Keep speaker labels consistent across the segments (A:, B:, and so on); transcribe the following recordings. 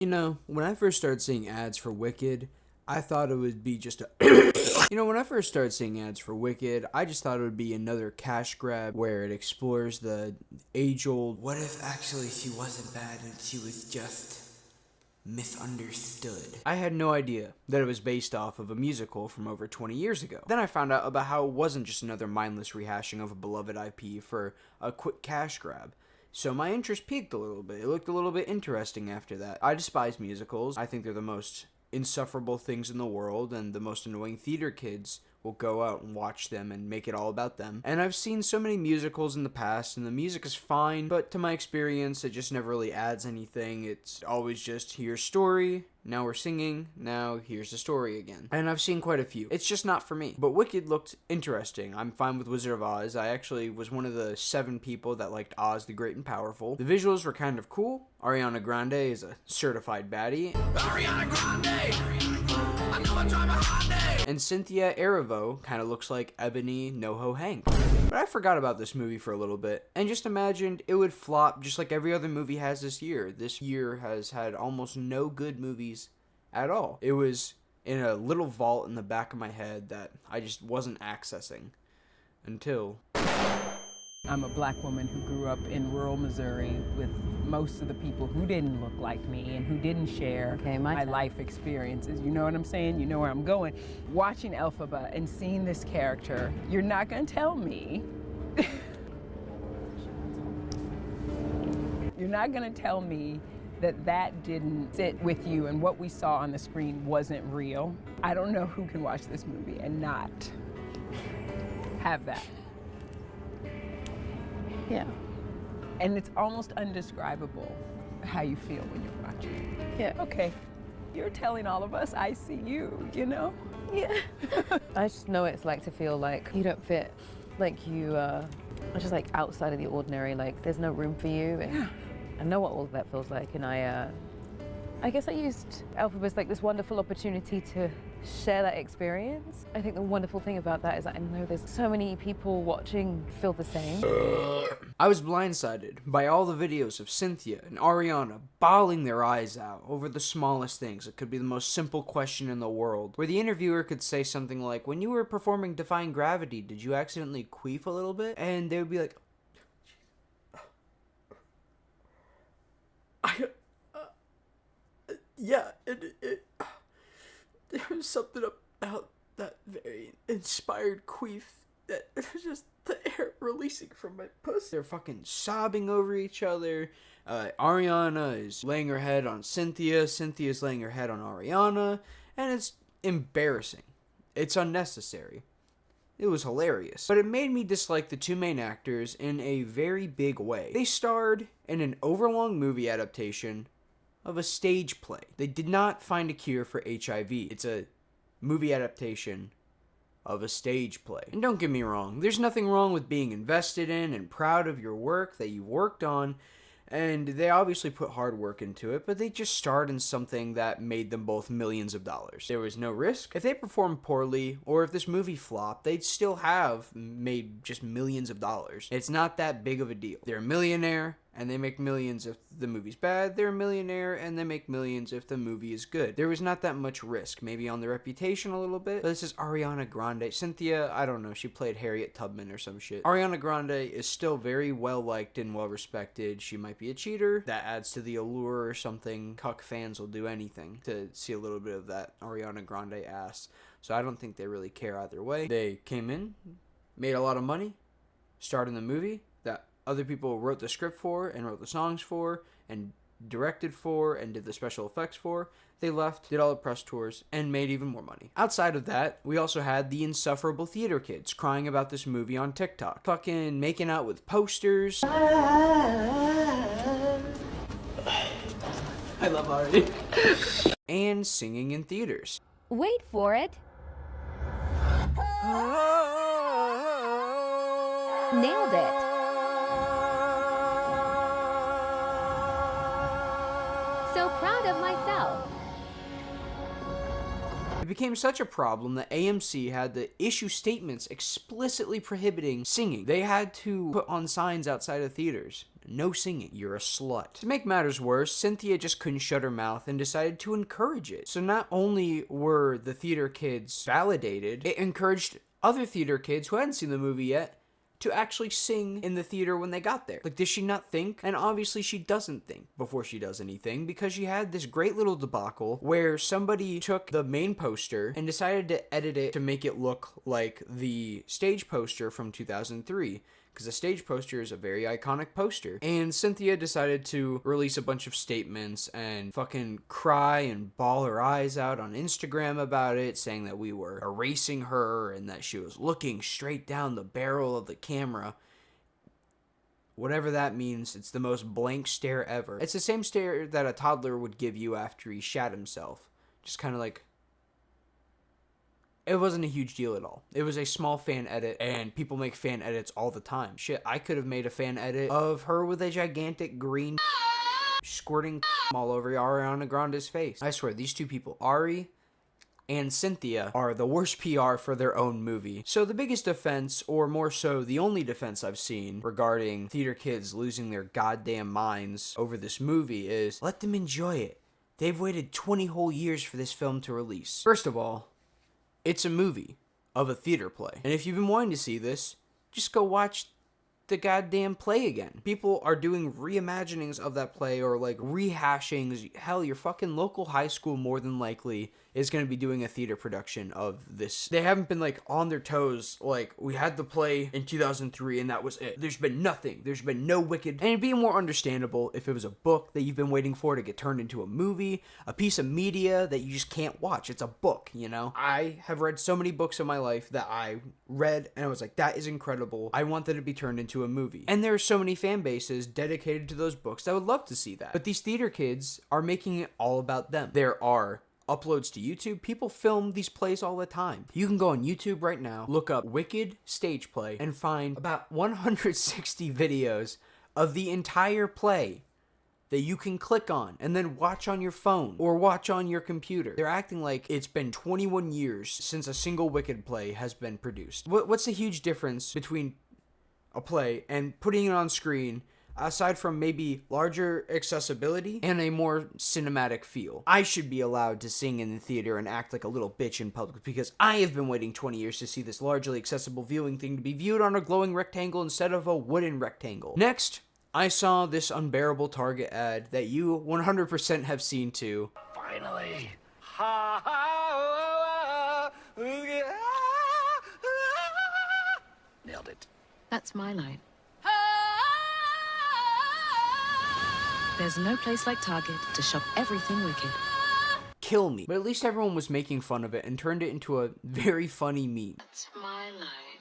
A: You know, when I first started seeing ads for Wicked, I thought it would be just a. When I first started seeing ads for Wicked, I just thought it would be another cash grab where it explores the age old. What if actually she wasn't bad and she was just misunderstood? I had no idea that it was based off of a musical from over 20 years ago. Then I found out about how it wasn't just another mindless rehashing of a beloved IP for a quick cash grab. So my interest peaked a little bit. It looked a little bit interesting after that. I despise musicals. I think they're the most insufferable things in the world, and the most annoying theater kids will go out and watch them and make it all about them. And I've seen so many musicals in the past, and the music is fine, but to my experience, it just never really adds anything. It's always just, here's story, now we're singing, now here's the story again. And I've seen quite a few. It's just not for me. But Wicked looked interesting. I'm fine with Wizard of Oz. I actually was one of the 7 people that liked Oz the Great and Powerful. The visuals were kind of cool. Ariana Grande is a certified baddie. Ariana Grande! I know I'm driving Hyundai! And Cynthia Erivo kind of looks like Ebony NoHo Hank. But I forgot about this movie for a little bit, and just imagined it would flop just like every other movie has this year. This year has had almost no good movies at all. It was in a little vault in the back of my head that I just wasn't accessing until...
B: I'm a black woman who grew up in rural Missouri with most of the people who didn't look like me and who didn't share my life experiences. You know what I'm saying? You know where I'm going. Watching Elphaba and seeing this character, you're not going to tell me. You're not going to tell me that that didn't sit with you and what we saw on the screen wasn't real. I don't know who can watch this movie and not have that. Yeah. And it's almost undescribable how you feel when you're watching. Yeah. Okay. You're telling all of us, I see you, you know?
C: Yeah. I just know what it's like to feel like you don't fit, like you are just like outside of the ordinary, like there's no room for you. And yeah. I know what all of that feels like, and I guess I used Elphaba as like this wonderful opportunity to share that experience. I think the wonderful thing about that is that I know there's so many people watching feel the same.
A: I was blindsided by all the videos of Cynthia and Ariana bawling their eyes out over the smallest things. It could be the most simple question in the world, where the interviewer could say something like, when you were performing Defying Gravity, did you accidentally queef a little bit? And they would be like, yeah, there was something about that very inspired queef that it was just the air releasing from my pussy. They're fucking sobbing over each other. Ariana is laying her head on Cynthia. Cynthia's laying her head on Ariana. And it's embarrassing. It's unnecessary. It was hilarious. But it made me dislike the 2 main actors in a very big way. They starred in an overlong movie adaptation of a stage play. They did not find a cure for HIV. It's a movie adaptation of a stage play. And don't get me wrong, there's nothing wrong with being invested in and proud of your work that you've worked on, and they obviously put hard work into it, but they just starred in something that made them both millions of dollars. There was no risk. If they performed poorly, or if this movie flopped, they'd still have made just millions of dollars. It's not that big of a deal. They're a millionaire, and they make millions if the movie's bad. They're a millionaire, and they make millions if the movie is good. There was not that much risk. Maybe on their reputation a little bit. But this is Ariana Grande. Cynthia, I don't know, she played Harriet Tubman or some shit. Ariana Grande is still very well liked and well respected. She might be a cheater. That adds to the allure or something. Cuck fans will do anything to see a little bit of that Ariana Grande ass. So I don't think they really care either way. They came in, made a lot of money, starred in the movie that other people wrote the script for and wrote the songs for and directed for and did the special effects for. They left, did all the press tours, and made even more money. Outside of that, we also had the insufferable theater kids crying about this movie on TikTok. Fucking making out with posters. I love Ari. And singing in theaters.
D: Wait for it. Nailed it. So proud of myself.
A: It became such a problem that AMC had to issue statements explicitly prohibiting singing. They had to put on signs outside of theaters No singing. You're a slut. To make matters worse, Cynthia just couldn't shut her mouth and decided to encourage it. So not only were the theater kids validated, it encouraged other theater kids who hadn't seen the movie yet to actually sing in the theater when they got there. Like, does she not think? And obviously she doesn't think before she does anything, because she had this great little debacle where somebody took the main poster and decided to edit it to make it look like the stage poster from 2003. Because the stage poster is a very iconic poster. And Cynthia decided to release a bunch of statements and fucking cry and bawl her eyes out on Instagram about it, saying that we were erasing her and that she was looking straight down the barrel of the camera. Whatever that means, it's the most blank stare ever. It's the same stare that a toddler would give you after he shat himself. Just kind of like... It wasn't a huge deal at all. It was a small fan edit, and people make fan edits all the time. Shit, I could have made a fan edit of her with a gigantic green squirting all over Ariana Grande's face. I swear, these two people, Ari and Cynthia, are the worst PR for their own movie. So the biggest defense, or more so the only defense I've seen regarding theater kids losing their goddamn minds over this movie is, let them enjoy it. They've waited 20 whole years for this film to release. First of all, it's a movie of a theater play. And if you've been wanting to see this, just go watch the goddamn play again. People are doing reimaginings of that play, or like rehashings. Hell, your fucking local high school more than likely is going to be doing a theater production of this. They haven't been like on their toes, like we had the play in 2003 and that was it. There's been nothing. There's been no Wicked. And it'd be more understandable if it was a book that you've been waiting for to get turned into a movie, a piece of media that you just can't watch. It's a book, you know? I have read so many books in my life that I read and I was like, that is incredible. I want that to be turned into a movie. And there are so many fan bases dedicated to those books that would love to see that. But these theater kids are making it all about them. There are uploads to YouTube. People film these plays all the time. You can go on YouTube right now, look up Wicked stage play, and find about 160 videos of the entire play that you can click on and then watch on your phone or watch on your computer. They're acting like it's been 21 years since a single Wicked play has been produced. What's the huge difference between a play and putting it on screen, aside from maybe larger accessibility and a more cinematic feel? I should be allowed to sing in the theater and act like a little bitch in public because I have been waiting 20 years to see this largely accessible viewing thing to be viewed on a glowing rectangle instead of a wooden rectangle. Next, I saw this unbearable Target ad that you 100% have seen too.
E: Finally. Nailed it.
F: That's my line. There's no place like Target to shop everything Wicked.
A: Kill me. But at least everyone was making fun of it and turned it into a very funny meme.
F: That's my line.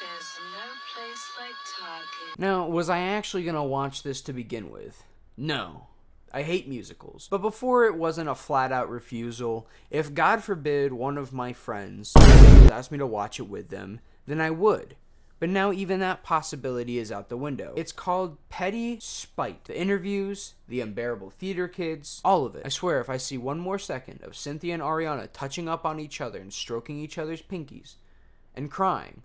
F: There's no place like Target.
A: Now, was I actually gonna watch this to begin with? No. I hate musicals. But before it wasn't a flat out refusal, if God forbid one of my friends asked me to watch it with them, then I would. But now even that possibility is out the window. It's called Petty Spite. The interviews, the unbearable theater kids, all of it. I swear if I see one more second of Cynthia and Ariana touching up on each other and stroking each other's pinkies and crying,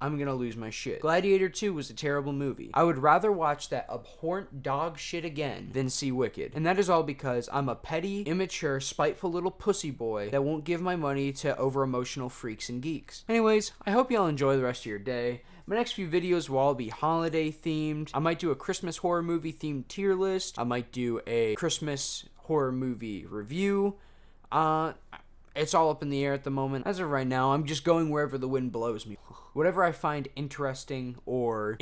A: I'm gonna lose my shit. Gladiator 2 was a terrible movie. I would rather watch that abhorrent dog shit again than see Wicked. And that is all because I'm a petty, immature, spiteful little pussy boy that won't give my money to over-emotional freaks and geeks. Anyways, I hope y'all enjoy the rest of your day. My next few videos will all be holiday themed. I might do a Christmas horror movie themed tier list. I might do a Christmas horror movie review. It's all up in the air at the moment. As of right now, I'm just going wherever the wind blows me. Whatever I find interesting, I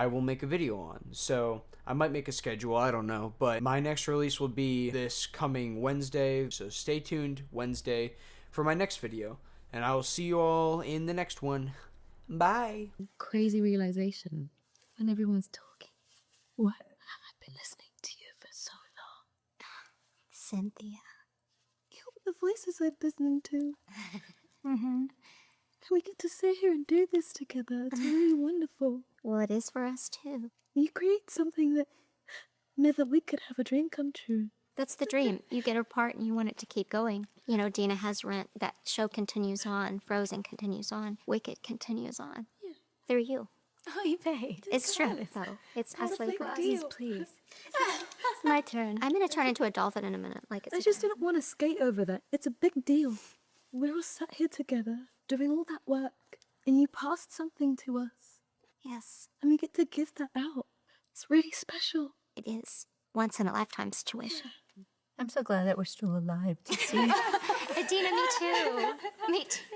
A: will make a video on. So I might make a schedule, I don't know. But my next release will be this coming Wednesday. So stay tuned Wednesday for my next video. And I will see you all in the next one. Bye.
G: Crazy realization when everyone's talking. What? I've been listening to you for so long.
H: Cynthia.
G: The voices I've listened to. And we get to sit here and do this together. It's really wonderful.
H: Well, it is for us too.
G: You create something that meant that we could have a dream come true.
H: That's the dream. You get a part and you want it to keep going. You know, Dina has rent. That show continues on. Frozen continues on. Wicked continues on. Yeah. Through you.
G: Oh, you paid.
H: It's true, though. It's hustling for us.
G: Please.
H: It's my turn. I'm gonna turn into a dolphin in a minute. Like it's.
G: I just didn't want to skate over that. It's a big deal. We're all sat here together, doing all that work, and you passed something to us.
H: Yes,
G: And we get to give that out. It's really special.
H: it is. Once in a lifetime situation.
G: I'm so glad that we're still alive to see.
H: Dina, me too. Me too.